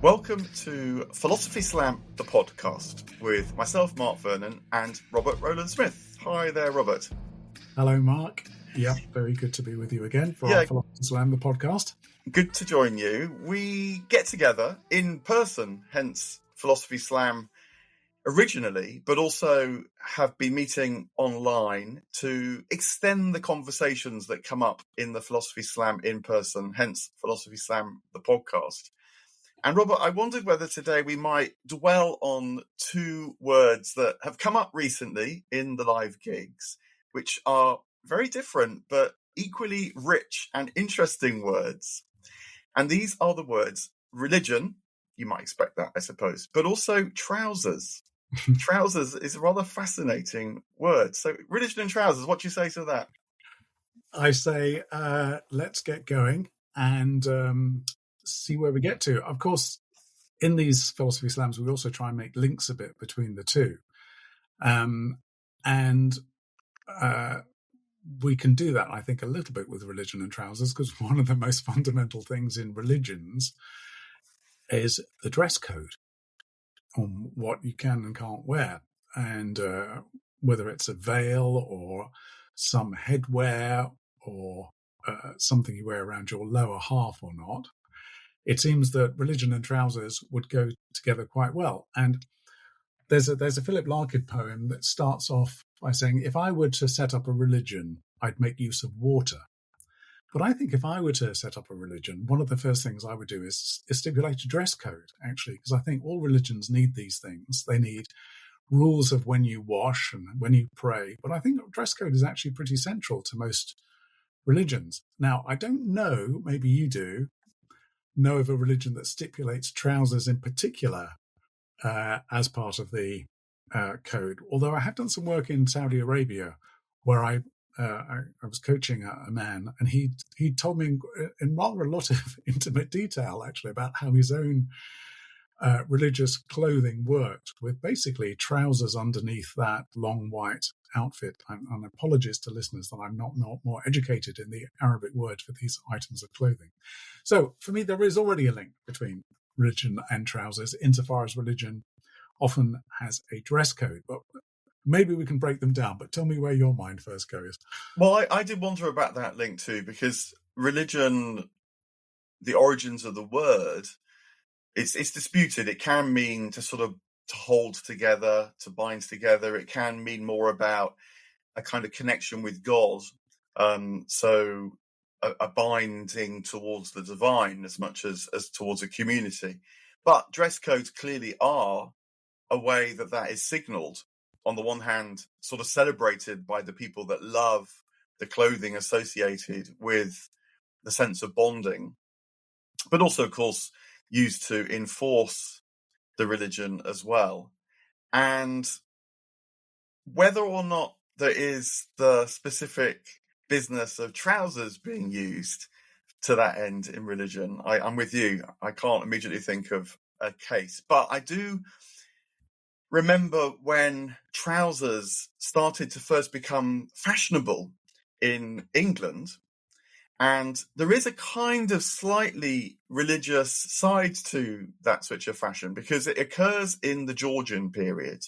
Welcome to Philosophy Slam, the podcast, with myself, Mark Vernon, and Robert Rowland Smith. Hi there, Robert. Hello, Mark. Yep, very good to be with you again for our Philosophy Slam, the podcast. Good to join you. We get together in person, hence Philosophy Slam originally, but also have been meeting online to extend the conversations that come up in the Philosophy Slam in person, hence Philosophy Slam, the podcast. And Robert, I wondered whether today we might dwell on two words that have come up recently in the live gigs, which are very different, but equally rich and interesting words. And these are the words religion, you might expect that, I suppose, but also trousers. Trousers is a rather fascinating word. So religion and trousers, what do you say to that? I say, let's get going and see where we get to. Of course, in these Philosophy Slams, we also try and make links a bit between the two. We can do that, I think, a little bit with religion and trousers, because one of the most fundamental things in religions is the dress code on what you can and can't wear. And whether it's a veil or some headwear or something you wear around your lower half or not, it seems that religion and trousers would go together quite well. And there's a Philip Larkin poem that starts off by saying, if I were to set up a religion, I'd make use of water. But I think if I were to set up a religion, one of the first things I would do is stipulate a dress code, actually, because I think all religions need these things. They need rules of when you wash and when you pray. But I think dress code is actually pretty central to most religions. Now, I don't know, maybe you do, know of a religion that stipulates trousers in particular as part of the code. Although I have done some work in Saudi Arabia where I was coaching a man, and he told me in rather a lot of intimate detail, actually, about how his own religious clothing worked, with basically trousers underneath that long white outfit. And apologies to listeners that I'm not more educated in the Arabic word for these items of clothing. So for me, there is already a link between religion and trousers, insofar as religion often has a dress code. But maybe we can break them down, but tell me where your mind first goes. Well, I did wonder about that link too, because religion, the origins of the word, it's disputed. It can mean to sort of to hold together, to bind together. It can mean more about a kind of connection with God. So a binding towards the divine as much as towards a community. But dress codes clearly are a way that is signalled. On the one hand, sort of celebrated by the people that love the clothing associated with the sense of bonding, but also, of course, used to enforce the religion as well. And whether or not there is the specific business of trousers being used to that end in religion, I'm with you. I can't immediately think of a case, but I do remember when trousers started to first become fashionable in England. And there is a kind of slightly religious side to that switch of fashion, because it occurs in the Georgian period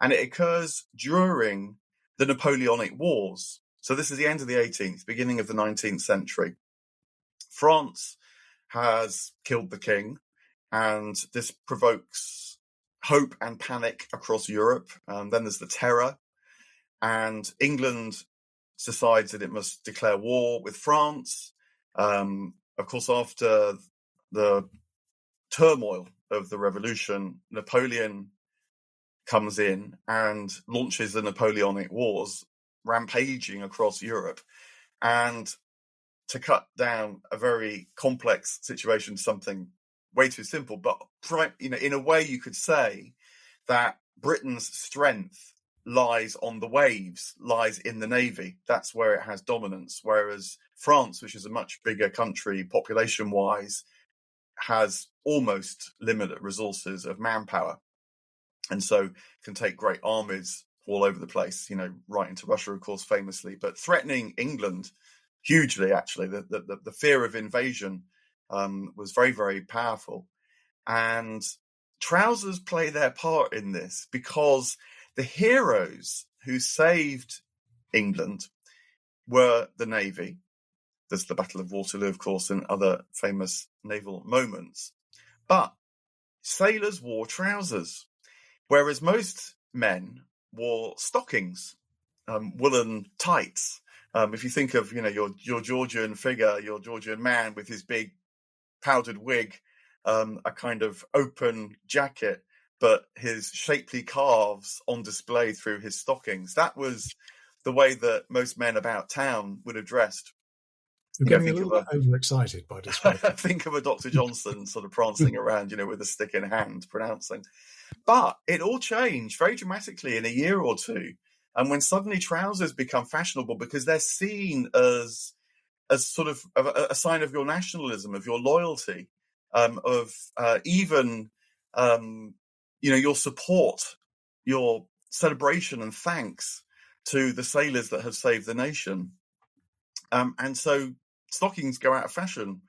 and it occurs during the Napoleonic Wars. So this is the end of the 18th, beginning of the 19th century. France has killed the king, and this provokes hope and panic across Europe. Then there's the terror, and England decides that it must declare war with France. Of course, after the turmoil of the revolution, Napoleon comes in and launches the Napoleonic Wars, rampaging across Europe. And to cut down a very complex situation to something way too simple, but in a way you could say that Britain's strength lies on the waves, lies in the navy. That's where it has dominance. Whereas France, which is a much bigger country population-wise, has almost limited resources of manpower, and so can take great armies all over the place, right into Russia, of course, famously, but threatening England hugely, actually. The fear of invasion was very, very powerful. And trousers play their part in this because the heroes who saved England were the Navy. There's the Battle of Waterloo, of course, and other famous naval moments. But sailors wore trousers, whereas most men wore stockings, woolen tights. If you think of, your Georgian figure, your Georgian man with his big powdered wig, a kind of open jacket, but his shapely calves on display through his stockings. That was the way that most men about town would have dressed. You're getting a little bit overexcited by describing. Think of a Dr. Johnson sort of prancing around, with a stick in hand, pronouncing. But it all changed very dramatically in a year or two. And when suddenly trousers become fashionable because they're seen as sort of a sign of your nationalism, of your loyalty, even your support, your celebration and thanks to the sailors that have saved the nation. And so stockings go out of fashion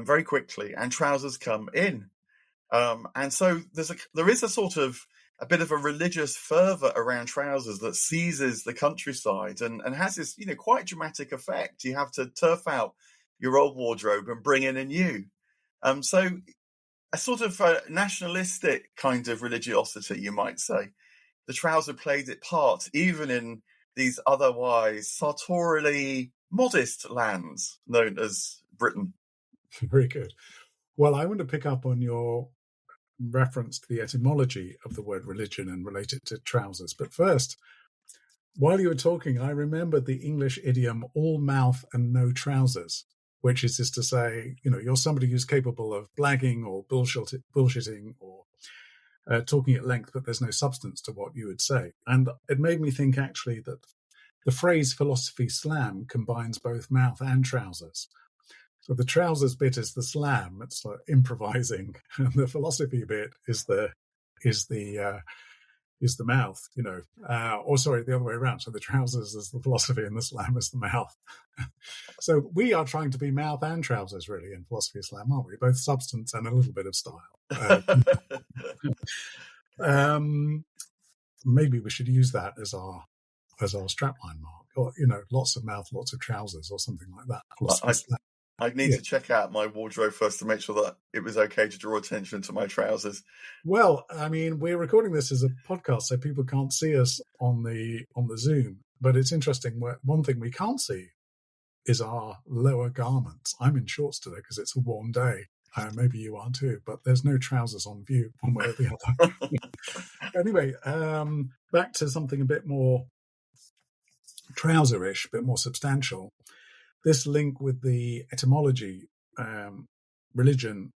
very quickly, and trousers come in. And so there is a sort of a bit of a religious fervour around trousers that seizes the countryside and has this, quite dramatic effect. You have to turf out your old wardrobe and bring in a new. So a sort of nationalistic kind of religiosity, you might say. The trouser played its part, even in these otherwise sartorially modest lands known as Britain. Very good. Well, I want to pick up on your reference to the etymology of the word religion and relate it to trousers. But first, while you were talking, I remembered the English idiom all mouth and no trousers, which is just to say, you're somebody who's capable of blagging or bullshitting or talking at length, but there's no substance to what you would say. And it made me think actually that the phrase philosophy slam combines both mouth and trousers. So the trousers bit is the slam, it's improvising, and the philosophy bit is the mouth, or sorry, the other way around. So the trousers is the philosophy and the slam is the mouth. So we are trying to be mouth and trousers really in philosophy slam, aren't we? Both substance and a little bit of style. Maybe we should use that as our strapline mark, or lots of mouth, lots of trousers, or something like that. I'd need to check out my wardrobe first to make sure that it was okay to draw attention to my trousers. Well, I mean, we're recording this as a podcast, so people can't see us on the Zoom. But it's interesting. One thing we can't see is our lower garments. I'm in shorts today because it's a warm day. Maybe you are too, but there's no trousers on view one way or the other. Anyway, back to something a bit more trouserish, a bit more substantial. This link with the etymology, religion,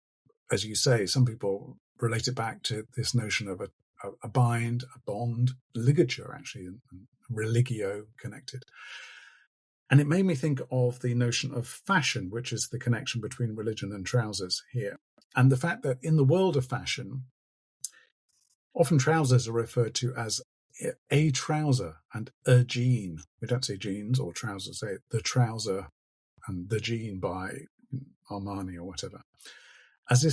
as you say, some people relate it back to this notion of a bind, a bond, ligature actually, and religio connected. And it made me think of the notion of fashion, which is the connection between religion and trousers here. And the fact that in the world of fashion, often trousers are referred to as a trouser and a jean. We don't say jeans or trousers, say the trouser and the jean by Armani or whatever, as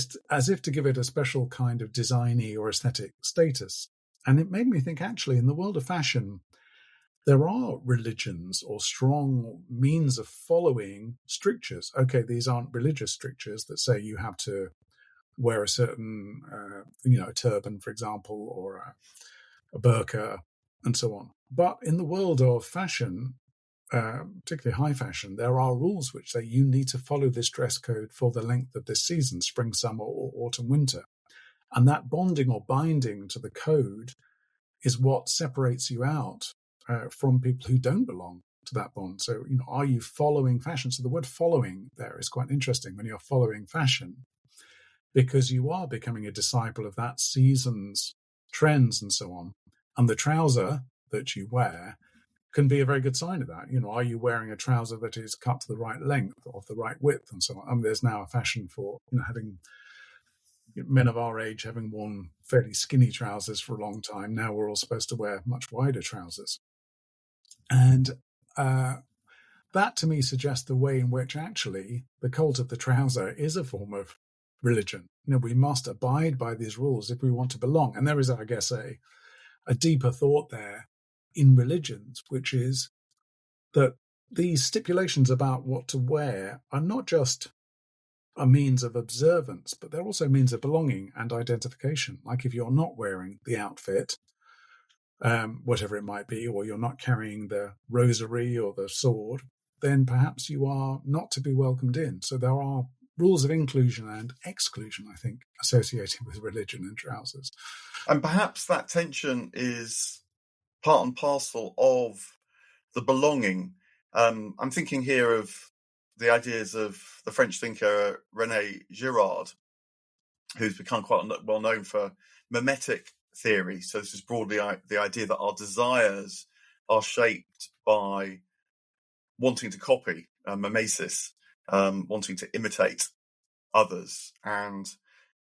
if to give it a special kind of designy or aesthetic status. And it made me think, actually, in the world of fashion, there are religions or strong means of following strictures. Okay, these aren't religious strictures that say you have to wear a certain, a turban, for example, or a burqa, and so on. But in the world of fashion, particularly high fashion, there are rules which say you need to follow this dress code for the length of this season, spring, summer, or autumn, winter. And that bonding or binding to the code is what separates you out from people who don't belong to that bond. So, are you following fashion? So the word following there is quite interesting when you're following fashion, because you are becoming a disciple of that season's trends and so on. And the trouser that you wear can be a very good sign of that. Are you wearing a trouser that is cut to the right length or the right width and so on? I mean, there's now a fashion for having men of our age having worn fairly skinny trousers for a long time. Now we're all supposed to wear much wider trousers. And that to me suggests the way in which actually the cult of the trouser is a form of religion. We must abide by these rules if we want to belong. And there is, I guess, a deeper thought there in religions, which is that these stipulations about what to wear are not just a means of observance, but they're also means of belonging and identification. Like if you're not wearing the outfit, whatever it might be, or you're not carrying the rosary or the sword, then perhaps you are not to be welcomed in. So there are rules of inclusion and exclusion, I think, associated with religion and trousers. And perhaps that tension is part and parcel of the belonging. I'm thinking here of the ideas of the French thinker René Girard, who's become quite well known for mimetic theory. So this is broadly the idea that our desires are shaped by wanting to copy, mimesis, wanting to imitate others. And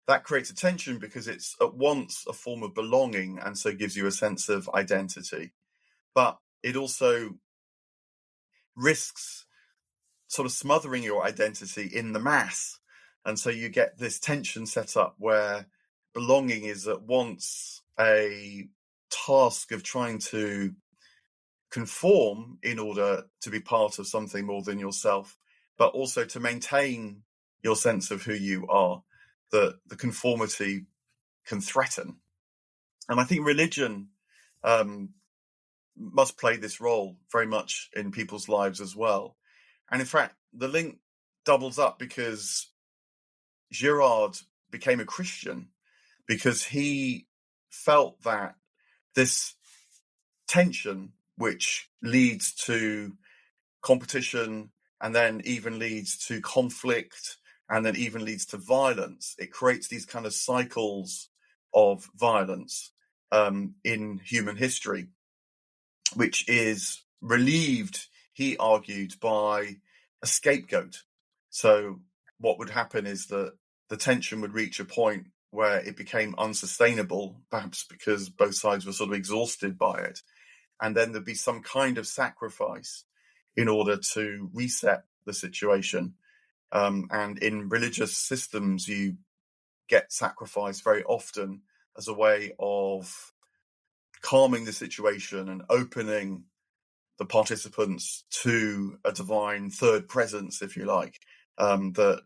that creates a tension because it's at once a form of belonging and so gives you a sense of identity. But it also risks sort of smothering your identity in the mass. And so you get this tension set up where belonging is at once a task of trying to conform in order to be part of something more than yourself, but also to maintain your sense of who you are, that the conformity can threaten. And I think religion must play this role very much in people's lives as well. And in fact, the link doubles up because Girard became a Christian because he felt that this tension, which leads to competition and then even leads to conflict and then even leads to violence, it creates these kind of cycles of violence in human history, which is relieved, he argued, by a scapegoat. So what would happen is that the tension would reach a point where it became unsustainable, perhaps because both sides were sort of exhausted by it. And then there'd be some kind of sacrifice in order to reset the situation. And in religious systems, you get sacrifice very often as a way of calming the situation and opening the participants to a divine third presence, if you like, that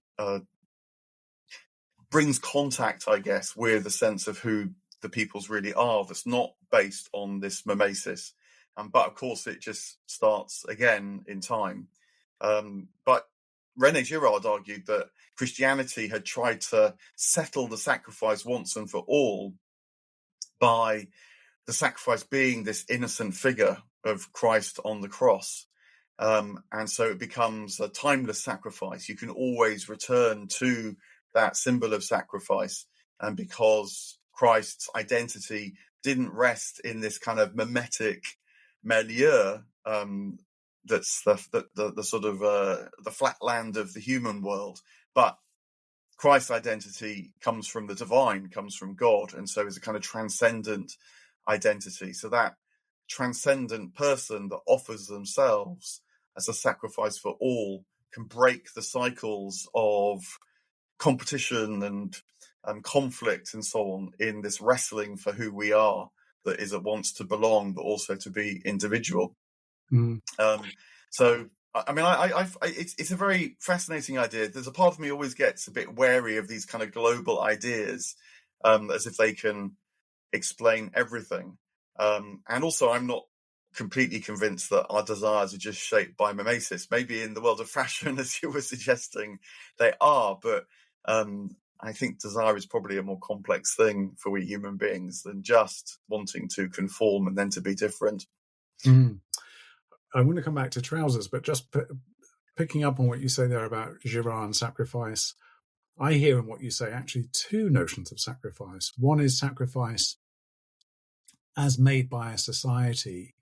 brings contact, I guess, with a sense of who the peoples really are, that's not based on this mimesis. But of course, it just starts again in time. But René Girard argued that Christianity had tried to settle the sacrifice once and for all by the sacrifice being this innocent figure of Christ on the cross. And so it becomes a timeless sacrifice. You can always return to that symbol of sacrifice. And because Christ's identity didn't rest in this kind of mimetic milieu, that's the sort of the flatland of the human world, but Christ's identity comes from the divine, comes from God, and so is a kind of transcendent identity. So that transcendent person that offers themselves as a sacrifice for all can break the cycles of competition and conflict and so on in this wrestling for who we are, that is at once to belong but also to be individual. So I mean, it's a very fascinating idea. There's a part of me always gets a bit wary of these kind of global ideas, as if they can explain everything. And also, I'm not completely convinced that our desires are just shaped by mimesis. Maybe in the world of fashion, as you were suggesting, they are. But I think desire is probably a more complex thing for we human beings than just wanting to conform and then to be different. I want to come back to trousers, but just picking up on what you say there about Girard and sacrifice, I hear in what you say actually two notions of sacrifice. One is sacrifice as made by a society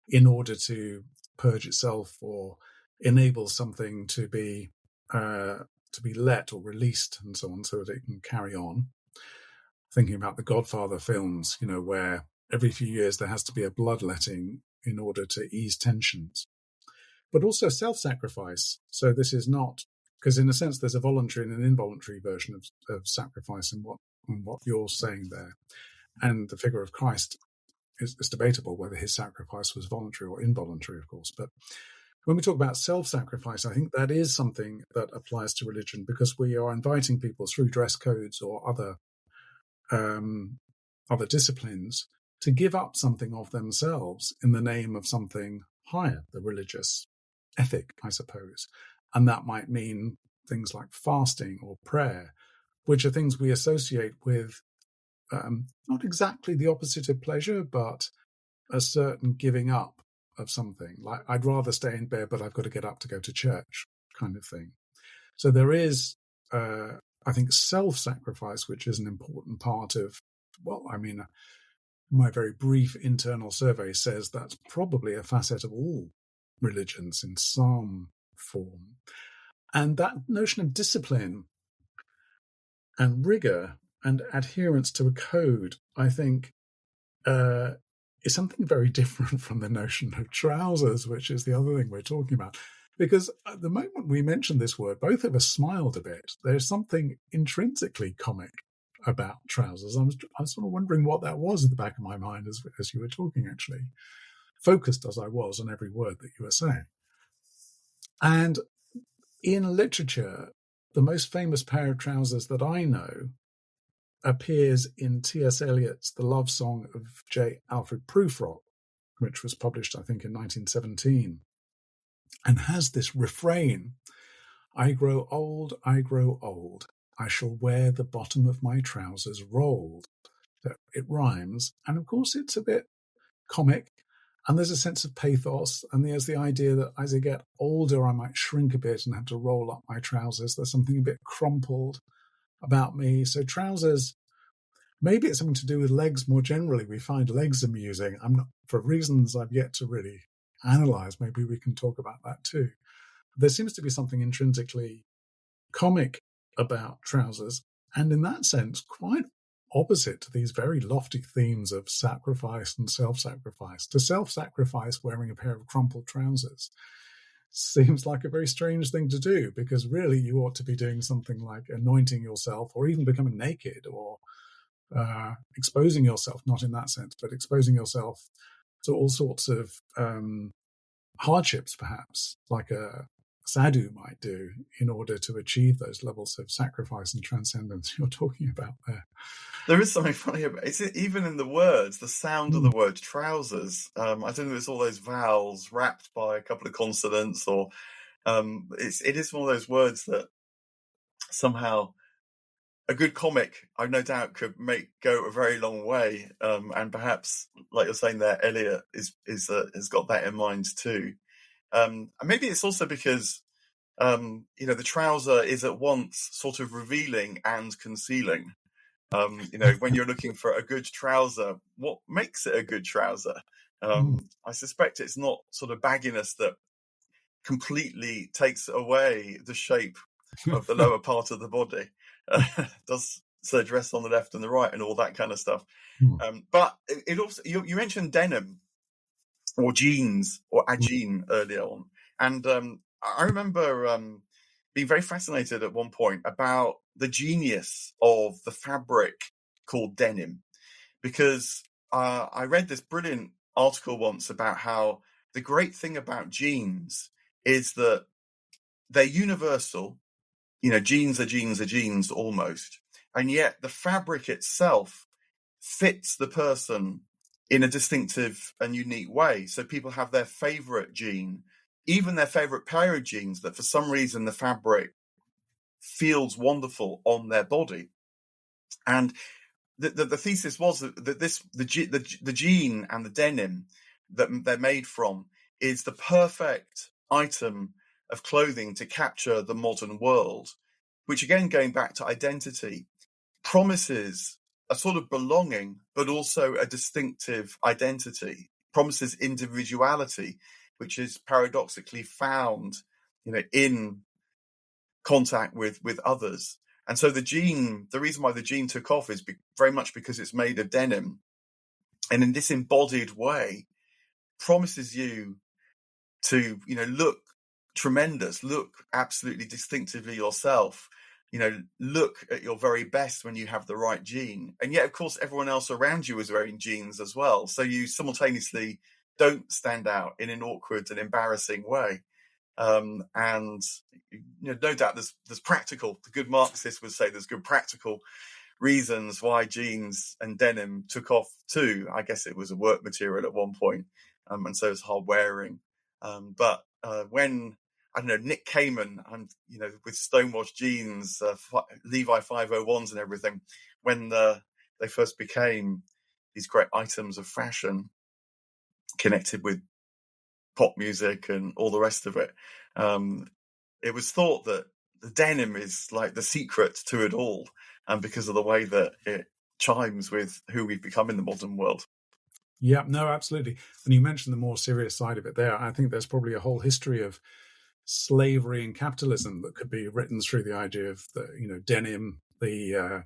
in order to purge itself or enable something to be let or released and so on, so that it can carry on. Thinking about the Godfather films, where every few years there has to be a bloodletting in order to ease tensions. But also self-sacrifice. So this is not Because in a sense, there's a voluntary and an involuntary version of sacrifice in what you're saying there. And the figure of Christ is debatable whether his sacrifice was voluntary or involuntary, of course. But when we talk about self-sacrifice, I think that is something that applies to religion, because we are inviting people through dress codes or other disciplines to give up something of themselves in the name of something higher, the religious ethic, I suppose. And that might mean things like fasting or prayer, which are things we associate with not exactly the opposite of pleasure, but a certain giving up of something. Like, I'd rather stay in bed, but I've got to get up to go to church, kind of thing. So there is, I think, self-sacrifice, which is an important part of, my very brief internal survey says that's probably a facet of all religions in some form. And that notion of discipline and rigor and adherence to a code, I think, is something very different from the notion of trousers, which is the other thing we're talking about. Because at the moment we mentioned this word, both of us smiled a bit. There's something intrinsically comic about trousers. I was sort of wondering what that was at the back of my mind as you were talking, actually, focused as I was on every word that you were saying. And in literature, the most famous pair of trousers that I know appears in T.S. Eliot's The Love Song of J. Alfred Prufrock, which was published, I think, in 1917, and has this refrain, I grow old, I shall wear the bottom of my trousers rolled. So it rhymes, and of course it's a bit comic, and there's a sense of pathos, and there's the idea that as I get older I might shrink a bit and have to roll up my trousers. There's something a bit crumpled about me. So trousers, maybe it's something to do with legs more generally. We find legs amusing. I'm not, for reasons I've yet to really analyze, maybe we can talk about that too. There seems to be something intrinsically comic about trousers, and in that sense, quite opposite to these very lofty themes of sacrifice and self-sacrifice. To self-sacrifice wearing a pair of crumpled trousers seems like a very strange thing to do, because really you ought to be doing something like anointing yourself, or even becoming naked, or exposing yourself, not in that sense, but exposing yourself to all sorts of hardships, perhaps, like a sadhu might do, in order to achieve those levels of sacrifice and transcendence you're talking about there. There is something funny about it. It's even in the words, the sound of the word trousers. I don't know if it's all those vowels wrapped by a couple of consonants, or it is one of those words that somehow a good comic, I no doubt, could go a very long way. And perhaps, like you're saying there, Eliot has got that in mind too. And maybe it's also because the trouser is at once sort of revealing and concealing. When you're looking for a good trouser, what makes it a good trouser? I suspect it's not sort of bagginess that completely takes away the shape of the lower part of the body. Does so dress on the left and the right and all that kind of stuff. But it also, you mentioned denim or jeans or agine earlier on. And I remember being very fascinated at one point about the genius of the fabric called denim, because I read this brilliant article once about how the great thing about jeans is that they're universal. Jeans are jeans almost. And yet the fabric itself fits the person in a distinctive and unique way. So people have their favorite jean, even their favorite pair of jeans, that for some reason the fabric feels wonderful on their body. And the thesis was that the jean and the denim that they're made from is the perfect item of clothing to capture the modern world, which, again, going back to identity, promises a sort of belonging, but also a distinctive identity, promises individuality, which is paradoxically found, in contact with others. And so the reason why the jean took off is very much because it's made of denim, and in this embodied way promises you to, look tremendous. Look absolutely distinctively yourself. Look at your very best when you have the right gene. And yet, of course, everyone else around you is wearing genes as well. So you simultaneously don't stand out in an awkward and embarrassing way. And no doubt there's practical, the good Marxist would say there's good practical reasons why jeans and denim took off too. I guess it was a work material at one point, and so it's hard wearing. But when, I don't know, Nick Kamen, with stonewashed jeans, Levi 501s and everything, when they first became these great items of fashion connected with pop music and all the rest of it, it was thought that the denim is like the secret to it all, and because of the way that it chimes with who we've become in the modern world. Yeah, no, absolutely. And you mentioned the more serious side of it there. I think there's probably a whole history of slavery and capitalism that could be written through the idea of the, denim, the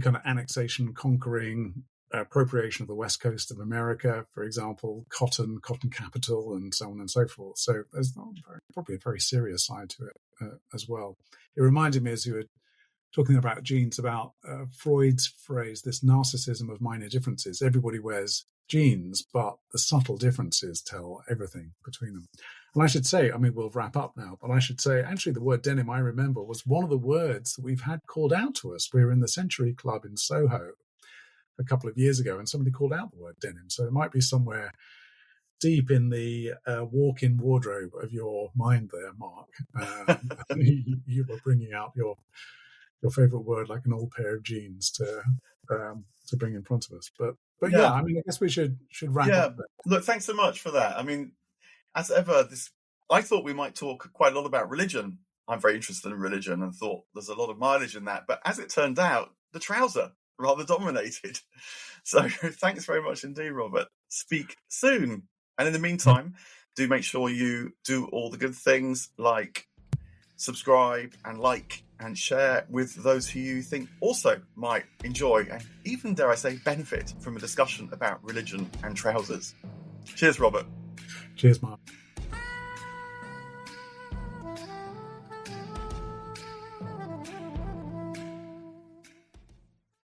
kind of annexation, conquering, appropriation of the west coast of America, for example, cotton capital, and so on and so forth. So there's probably a very serious side to it as well. It reminded me, as you were talking about genes, about Freud's phrase, this narcissism of minor differences. Everybody wears genes, but the subtle differences tell everything between them. And I should say, we'll wrap up now, but I should say, actually, the word denim, I remember, was one of the words that we've had called out to us. We were in the Century Club in Soho a couple of years ago, and somebody called out the word denim. So it might be somewhere deep in the walk-in wardrobe of your mind there, Mark. You were bringing out your favorite word like an old pair of jeans to bring in front of us. But yeah, I guess we should wrap up there. Look, thanks so much for that. As ever, I thought we might talk quite a lot about religion. I'm very interested in religion and thought there's a lot of mileage in that. But as it turned out, the trouser rather dominated. So thanks very much indeed, Robert. Speak soon. And in the meantime, do make sure you do all the good things like subscribe and like and share with those who you think also might enjoy and even, dare I say, benefit from a discussion about religion and trousers. Cheers, Robert. Cheers, Mark.